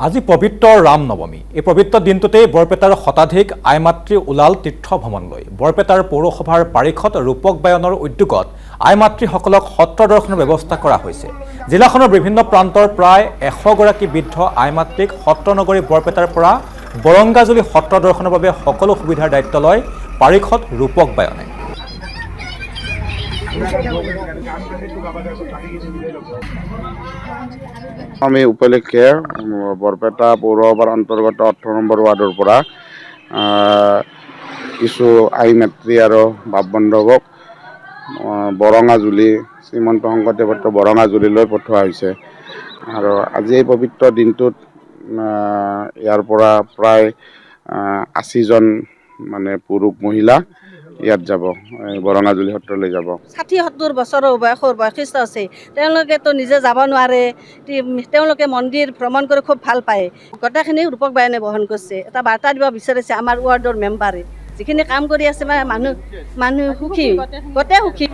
আজি পবিত্ৰ ৰাম নৱমী। এই পবিত্ৰ দিনটোতেই বৰপেটাৰ শতাধিক আই মাতৃ ওলাল তীৰ্থ ভ্ৰমণলৈ। বৰপেটাৰ পৌৰসভাৰ পাৰিষদ ৰূপক বায়নৰ উদ্যোগত আই মাতৃসকলক সত্ৰ দৰ্শনৰ ব্যৱস্থা কৰা হৈছে। জিলাখনৰ বিভিন্ন প্ৰান্তৰ প্ৰায় 100 গৰাকী বৃদ্ধ আই মাতৃক সত্ৰ নগৰী বৰপেটাৰ পৰা বৰংগাজুলি সত্ৰ দৰ্শনৰ বাবে সকলো সুবিধাৰ দায়িত্ব লয় পাৰিষদ ৰূপক বায়নে। আমি উপলক্ষে বৰপেটা পৌৰসভাৰ অন্তৰ্গত 18 নম্বৰ ৱাৰ্ডৰ পৰা কিছু আই মাতৃ আৰু বাপ বান্ধৱক বৰঙাজুলি শ্ৰীমন্ত শংকৰদেৱ সত্ৰ বৰঙাজুলিলৈ পঠোৱা হৈছে। আৰু আজি এই পবিত্ৰ দিনটোত ইয়াৰ পৰা প্ৰায় 80জন মানে পুৰুষ মহিলা ইয়াত যাব, বৰঙাজুলি সত্ৰলৈ যাব। 60-70 বছৰৰ বয়সস্থ আছে, তেওঁলোকেতো নিজে যাব নোৱাৰে। তেওঁলোকে মন্দিৰ ভ্ৰমণ কৰি খুব ভাল পায়। গোটেইখিনি ৰূপক বায়নে বহন কৰিছে। এটা বাৰ্তা দিব বিচাৰিছে আমাৰ ৱাৰ্ডৰ মেম্বাৰে, যিখিনি কাম কৰি আছে মানুহ সুখী, গোটেই সুখী।